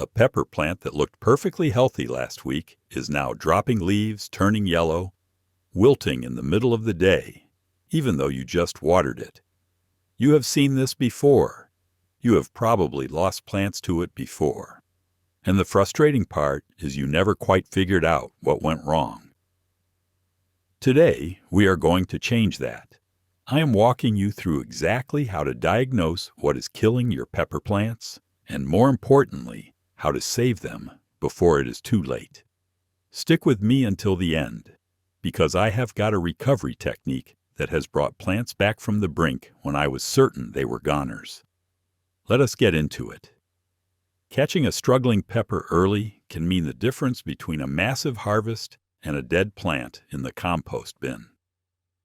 A pepper plant that looked perfectly healthy last week is now dropping leaves, turning yellow, wilting in the middle of the day, even though you just watered it. You have seen this before. You have probably lost plants to it before. And the frustrating part is you never quite figured out what went wrong. Today, we are going to change that. I am walking you through exactly how to diagnose what is killing your pepper plants, and more importantly, how to save them before it is too late. Stick with me until the end, because I have got a recovery technique that has brought plants back from the brink when I was certain they were goners. Let us get into it. Catching a struggling pepper early can mean the difference between a massive harvest and a dead plant in the compost bin.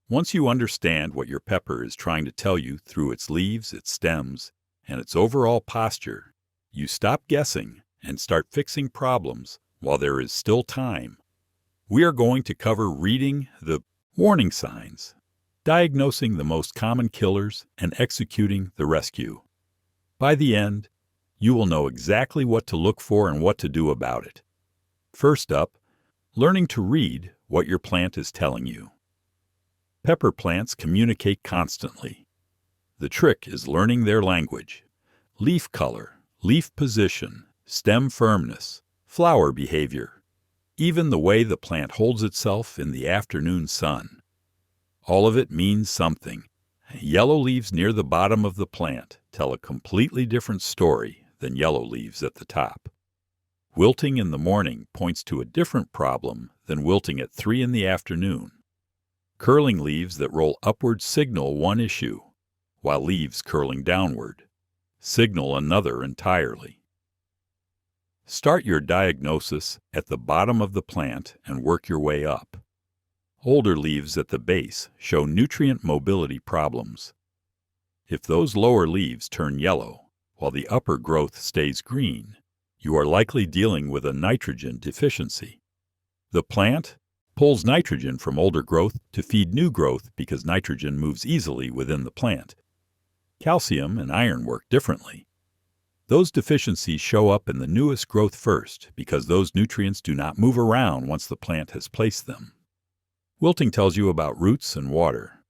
Once you understand what your pepper is trying to tell you through its leaves, its stems, and its overall posture, you stop guessing and start fixing problems while there is still time. We are going to cover reading the warning signs, diagnosing the most common killers, and executing the rescue. By the end, you will know exactly what to look for and what to do about it. First up, learning to read what your plant is telling you. Pepper plants communicate constantly. The trick is learning their language. Leaf color, leaf position, stem firmness, flower behavior, even the way the plant holds itself in the afternoon sun. All of it means something. Yellow leaves near the bottom of the plant tell a completely different story than yellow leaves at the top. Wilting in the morning points to a different problem than wilting at 3 in the afternoon. Curling leaves that roll upward signal one issue, while leaves curling downward signal another entirely. Start your diagnosis at the bottom of the plant and work your way up. Older leaves at the base show nutrient mobility problems. If those lower leaves turn yellow while the upper growth stays green, you are likely dealing with a nitrogen deficiency. The plant pulls nitrogen from older growth to feed new growth because nitrogen moves easily within the plant. Calcium and iron work differently. Those deficiencies show up in the newest growth first because those nutrients do not move around once the plant has placed them. Wilting tells you about roots and water.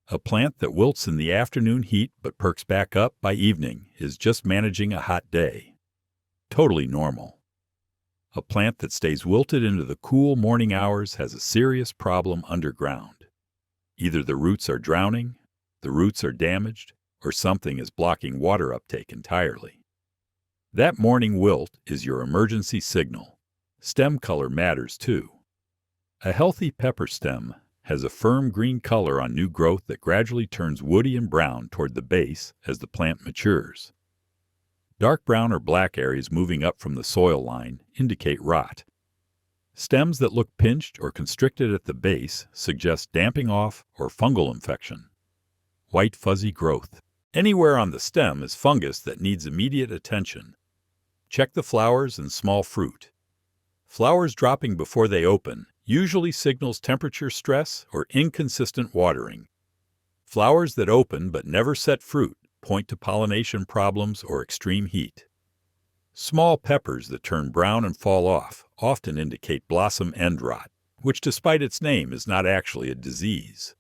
A plant that wilts in the afternoon heat but perks back up by evening is just managing a hot day. Totally normal. A plant that stays wilted into the cool morning hours has a serious problem underground. Either the roots are drowning, the roots are damaged, or something is blocking water uptake entirely. That morning wilt is your emergency signal. Stem color matters too. A healthy pepper stem has a firm green color on new growth that gradually turns woody and brown toward the base as the plant matures. Dark brown or black areas moving up from the soil line indicate rot. Stems that look pinched or constricted at the base suggest damping off or fungal infection. White fuzzy growth. Anywhere on the stem is fungus that needs immediate attention. Check the flowers and small fruit. Flowers dropping before they open usually signals temperature stress or inconsistent watering. Flowers that open but never set fruit point to pollination problems or extreme heat. Small peppers that turn brown and fall off often indicate blossom end rot, which despite its name is not actually a disease.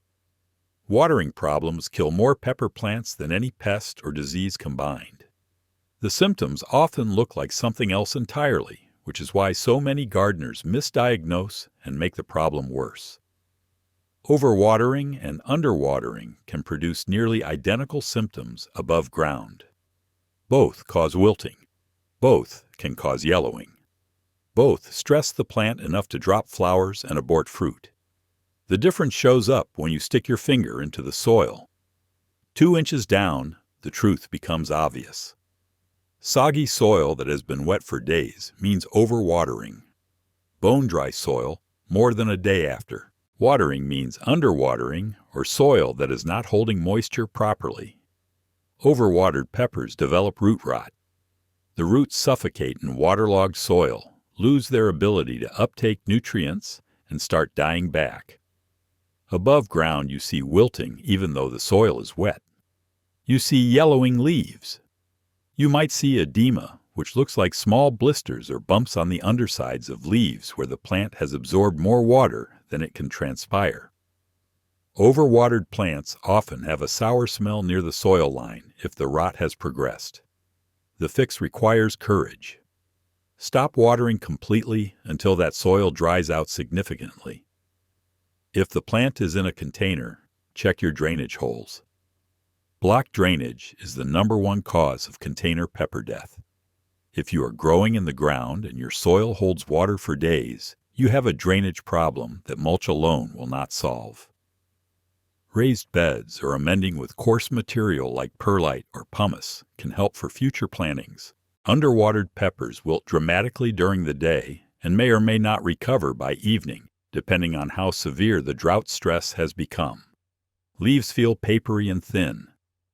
Watering problems kill more pepper plants than any pest or disease combined. The symptoms often look like something else entirely, which is why so many gardeners misdiagnose and make the problem worse. Overwatering and underwatering can produce nearly identical symptoms above ground. Both cause wilting. Both can cause yellowing. Both stress the plant enough to drop flowers and abort fruit. The difference shows up when you stick your finger into the soil. 2 inches down, the truth becomes obvious. Soggy soil that has been wet for days means overwatering. Bone-dry soil, more than a day after. Watering means underwatering or soil that is not holding moisture properly. Overwatered peppers develop root rot. The roots suffocate in waterlogged soil, lose their ability to uptake nutrients, and start dying back. Above ground you see wilting even though the soil is wet. You see yellowing leaves. You might see edema, which looks like small blisters or bumps on the undersides of leaves where the plant has absorbed more water than it can transpire. Overwatered plants often have a sour smell near the soil line if the rot has progressed. The fix requires courage. Stop watering completely until that soil dries out significantly. If the plant is in a container, check your drainage holes. Blocked drainage is the #1 cause of container pepper death. If you are growing in the ground and your soil holds water for days, you have a drainage problem that mulch alone will not solve. Raised beds or amending with coarse material like perlite or pumice can help for future plantings. Underwatered peppers wilt dramatically during the day and may or may not recover by evening, depending on how severe the drought stress has become. Leaves feel papery and thin.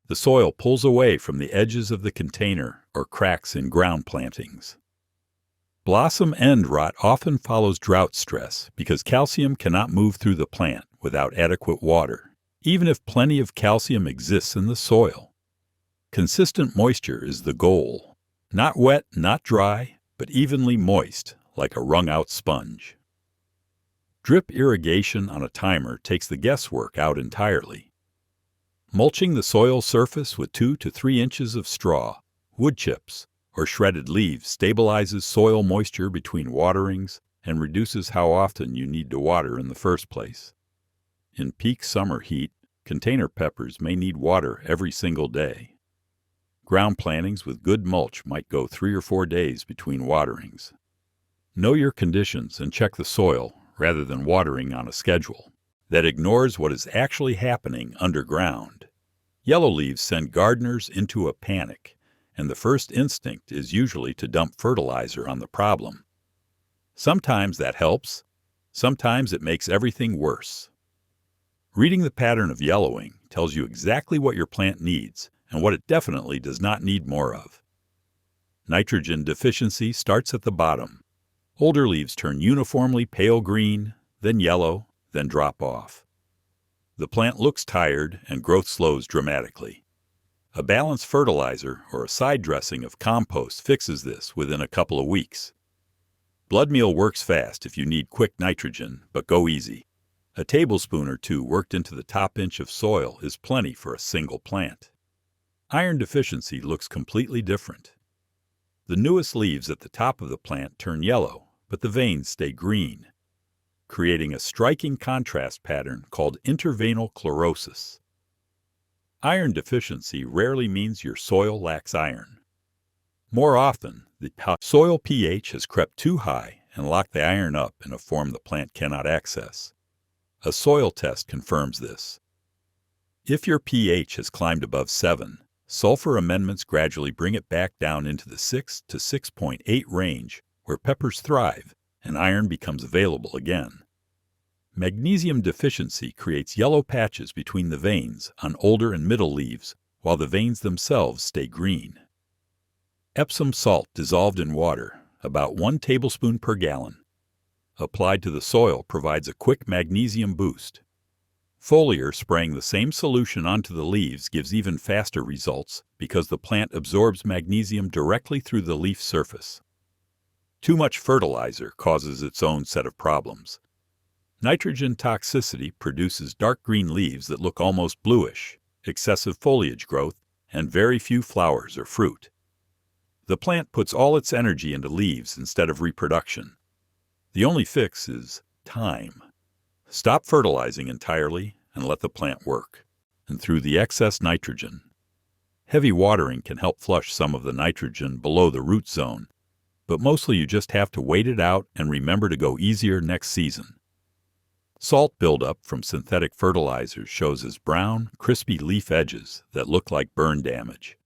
The soil pulls away from the edges of the container or cracks in ground plantings. Blossom end rot often follows drought stress because calcium cannot move through the plant without adequate water, even if plenty of calcium exists in the soil. Consistent moisture is the goal. Not wet, not dry, but evenly moist, like a wrung-out sponge. Drip irrigation on a timer takes the guesswork out entirely. Mulching the soil surface with 2 to 3 inches of straw, wood chips, or shredded leaves stabilizes soil moisture between waterings and reduces how often you need to water in the first place. In peak summer heat, container peppers may need water every single day. Ground plantings with good mulch might go 3 or 4 days between waterings. Know your conditions and check the soil rather than watering on a schedule that ignores what is actually happening underground. Yellow leaves send gardeners into a panic, and the first instinct is usually to dump fertilizer on the problem. Sometimes that helps, sometimes it makes everything worse. Reading the pattern of yellowing tells you exactly what your plant needs and what it definitely does not need more of. Nitrogen deficiency starts at the bottom. Older leaves turn uniformly pale green, then yellow, then drop off. The plant looks tired and growth slows dramatically. A balanced fertilizer or a side dressing of compost fixes this within a couple of weeks. Blood meal works fast if you need quick nitrogen, but go easy. A tablespoon or 2 worked into the top inch of soil is plenty for a single plant. Iron deficiency looks completely different. The newest leaves at the top of the plant turn yellow, but the veins stay green, creating a striking contrast pattern called interveinal chlorosis. Iron deficiency rarely means your soil lacks iron. More often, the soil pH has crept too high and locked the iron up in a form the plant cannot access. A soil test confirms this. If your pH has climbed above 7, sulfur amendments gradually bring it back down into the 6 to 6.8 range, where peppers thrive and iron becomes available again. Magnesium deficiency creates yellow patches between the veins on older and middle leaves, while the veins themselves stay green. Epsom salt dissolved in water, about 1 tablespoon per gallon, applied to the soil provides a quick magnesium boost. Foliar spraying the same solution onto the leaves gives even faster results because the plant absorbs magnesium directly through the leaf surface. Too much fertilizer causes its own set of problems. Nitrogen toxicity produces dark green leaves that look almost bluish, excessive foliage growth, and very few flowers or fruit. The plant puts all its energy into leaves instead of reproduction. The only fix is time. Stop fertilizing entirely and let the plant work, and through the excess nitrogen. Heavy watering can help flush some of the nitrogen below the root zone, but mostly you just have to wait it out and remember to go easier next season. Salt buildup from synthetic fertilizers shows as brown, crispy leaf edges that look like burn damage.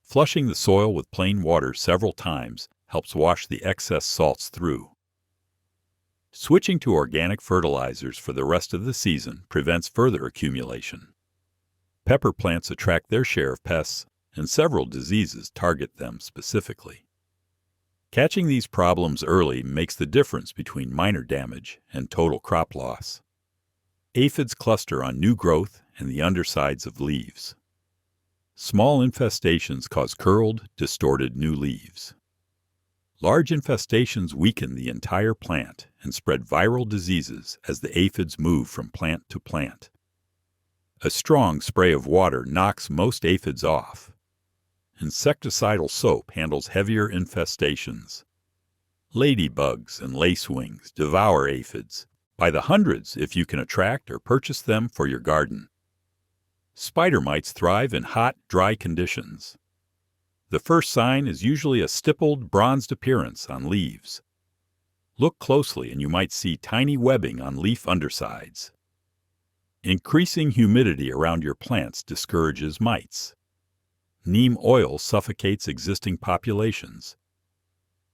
Flushing the soil with plain water several times helps wash the excess salts through. Switching to organic fertilizers for the rest of the season prevents further accumulation. Pepper plants attract their share of pests, and several diseases target them specifically. Catching these problems early makes the difference between minor damage and total crop loss. Aphids cluster on new growth and the undersides of leaves. Small infestations cause curled, distorted new leaves. Large infestations weaken the entire plant and spread viral diseases as the aphids move from plant to plant. A strong spray of water knocks most aphids off. Insecticidal soap handles heavier infestations. Ladybugs and lacewings devour aphids, by the hundreds if you can attract or purchase them for your garden. Spider mites thrive in hot, dry conditions. The first sign is usually a stippled, bronzed appearance on leaves. Look closely and you might see tiny webbing on leaf undersides. Increasing humidity around your plants discourages mites. Neem oil suffocates existing populations.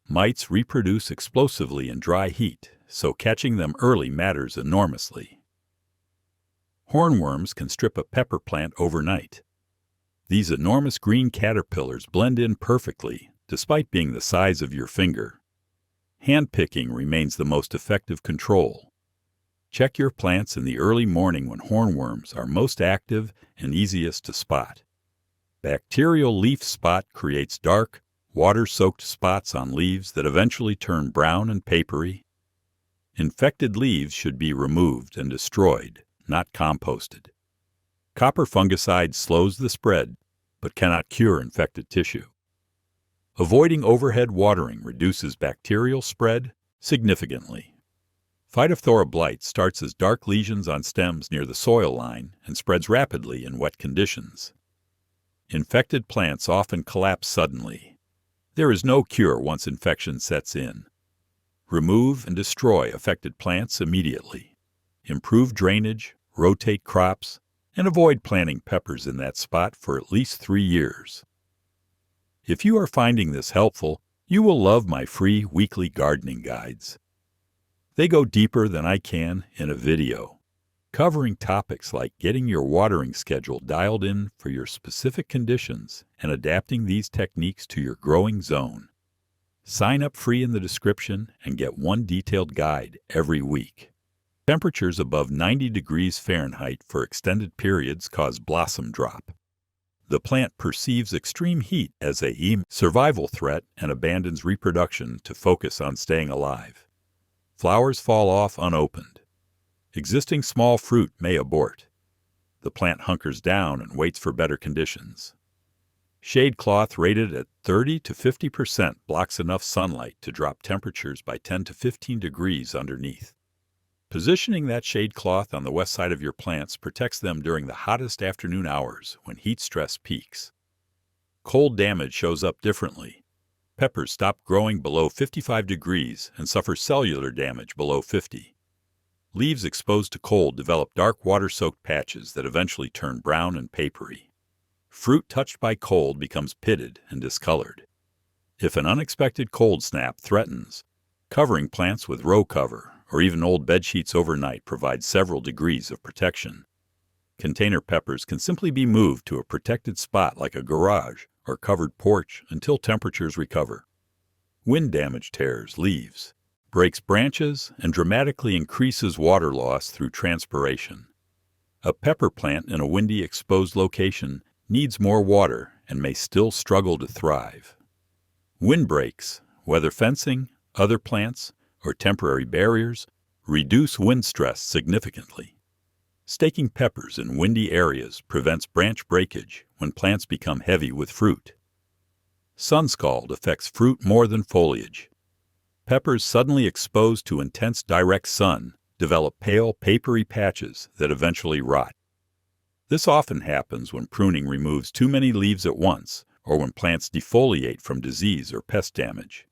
Mites reproduce explosively in dry heat, so catching them early matters enormously. Hornworms can strip a pepper plant overnight. These enormous green caterpillars blend in perfectly, despite being the size of your finger. Hand-picking remains the most effective control. Check your plants in the early morning when hornworms are most active and easiest to spot. Bacterial leaf spot creates dark, water-soaked spots on leaves that eventually turn brown and papery. Infected leaves should be removed and destroyed, not composted. Copper fungicide slows the spread, but cannot cure infected tissue. Avoiding overhead watering reduces bacterial spread significantly. Phytophthora blight starts as dark lesions on stems near the soil line and spreads rapidly in wet conditions. Infected plants often collapse suddenly. There is no cure once infection sets in. Remove and destroy affected plants immediately. Improve drainage, rotate crops, and avoid planting peppers in that spot for at least 3 years. If you are finding this helpful, you will love my free weekly gardening guides. They go deeper than I can in a video, covering topics like getting your watering schedule dialed in for your specific conditions and adapting these techniques to your growing zone. Sign up free in the description and get one detailed guide every week. Temperatures above 90 degrees Fahrenheit for extended periods cause blossom drop. The plant perceives extreme heat as a survival threat and abandons reproduction to focus on staying alive. Flowers fall off unopened. Existing small fruit may abort. The plant hunkers down and waits for better conditions. Shade cloth rated at 30 to 50% blocks enough sunlight to drop temperatures by 10 to 15 degrees underneath. Positioning that shade cloth on the west side of your plants protects them during the hottest afternoon hours when heat stress peaks. Cold damage shows up differently. Peppers stop growing below 55 degrees and suffer cellular damage below 50. Leaves exposed to cold develop dark water-soaked patches that eventually turn brown and papery. Fruit touched by cold becomes pitted and discolored. If an unexpected cold snap threatens, covering plants with row cover or even old bed sheets overnight provides several degrees of protection. Container peppers can simply be moved to a protected spot like a garage or covered porch until temperatures recover. Wind damage tears leaves, breaks branches, and dramatically increases water loss through transpiration. A pepper plant in a windy, exposed location needs more water and may still struggle to thrive. Windbreaks, whether fencing, other plants, or temporary barriers, reduce wind stress significantly. Staking peppers in windy areas prevents branch breakage when plants become heavy with fruit. Sunscald affects fruit more than foliage. Peppers suddenly exposed to intense direct sun develop pale, papery patches that eventually rot. This often happens when pruning removes too many leaves at once or when plants defoliate from disease or pest damage.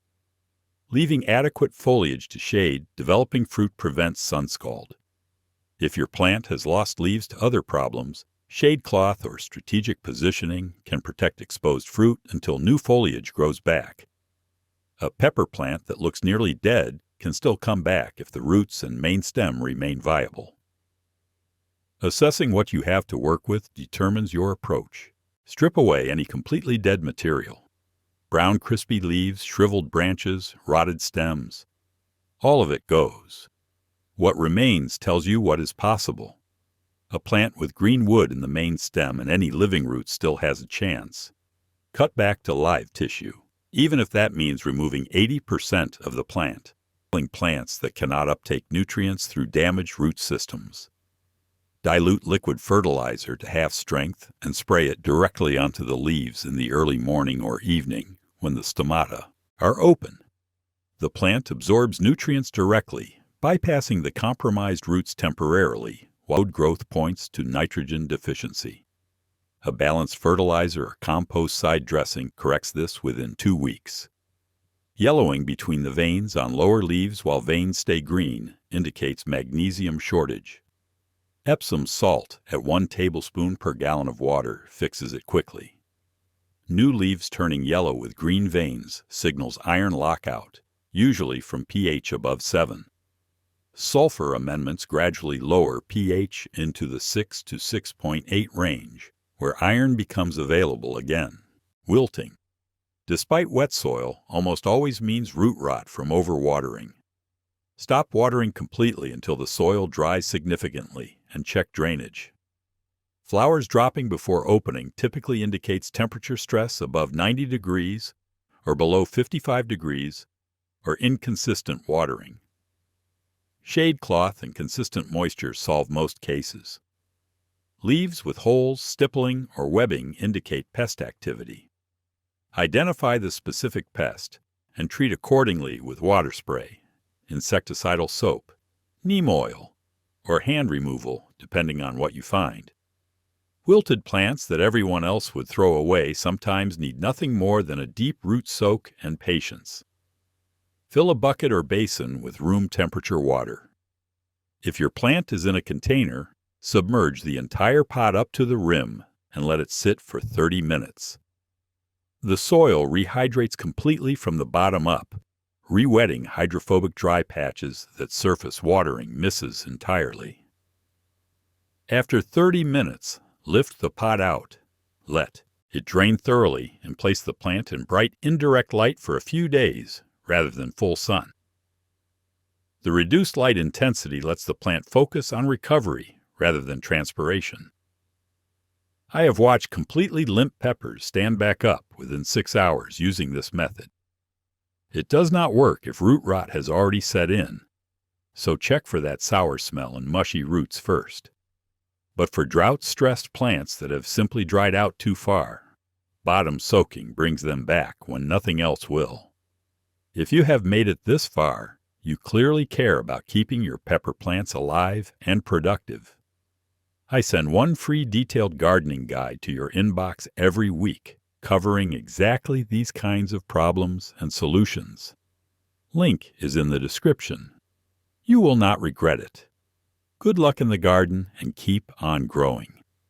Leaving adequate foliage to shade developing fruit prevents sunscald. If your plant has lost leaves to other problems, shade cloth or strategic positioning can protect exposed fruit until new foliage grows back. A pepper plant that looks nearly dead can still come back if the roots and main stem remain viable. Assessing what you have to work with determines your approach. Strip away any completely dead material. Brown crispy leaves, shriveled branches, rotted stems. All of it goes. What remains tells you what is possible. A plant with green wood in the main stem and any living root still has a chance. Cut back to live tissue. even if that means removing 80% of the plant, killing plants that cannot uptake nutrients through damaged root systems. Dilute liquid fertilizer to half strength and spray it directly onto the leaves in the early morning or evening when the stomata are open. The plant absorbs nutrients directly, bypassing the compromised roots temporarily, while growth points to nitrogen deficiency. A balanced fertilizer or compost side dressing corrects this within 2 weeks. Yellowing between the veins on lower leaves while veins stay green indicates magnesium shortage. Epsom salt at 1 tablespoon per gallon of water fixes it quickly. New leaves turning yellow with green veins signals iron lockout, usually from pH above 7. Sulfur amendments gradually lower pH into the 6 to 6.8 range, where iron becomes available again. Wilting. Despite wet soil, almost always means root rot from overwatering. Stop watering completely until the soil dries significantly and check drainage. Flowers dropping before opening typically indicates temperature stress above 90 degrees or below 55 degrees or inconsistent watering. Shade cloth and consistent moisture solve most cases. Leaves with holes, stippling, or webbing indicate pest activity. Identify the specific pest and treat accordingly with water spray, insecticidal soap, neem oil, or hand removal, depending on what you find. Wilted plants that everyone else would throw away sometimes need nothing more than a deep root soak and patience. Fill a bucket or basin with room temperature water. If your plant is in a container, submerge the entire pot up to the rim and let it sit for 30 minutes. The soil rehydrates completely from the bottom up, re-wetting hydrophobic dry patches that surface watering misses entirely. After 30 minutes, lift the pot out. Let it drain thoroughly and place the plant in bright indirect light for a few days rather than full sun. The reduced light intensity lets the plant focus on recovery rather than transpiration. I have watched completely limp peppers stand back up within 6 hours using this method. It does not work if root rot has already set in, so check for that sour smell and mushy roots first. But for drought-stressed plants that have simply dried out too far, bottom soaking brings them back when nothing else will. If you have made it this far, you clearly care about keeping your pepper plants alive and productive. I send 1 free detailed gardening guide to your inbox every week, covering exactly these kinds of problems and solutions. Link is in the description. You will not regret it. Good luck in the garden and keep on growing.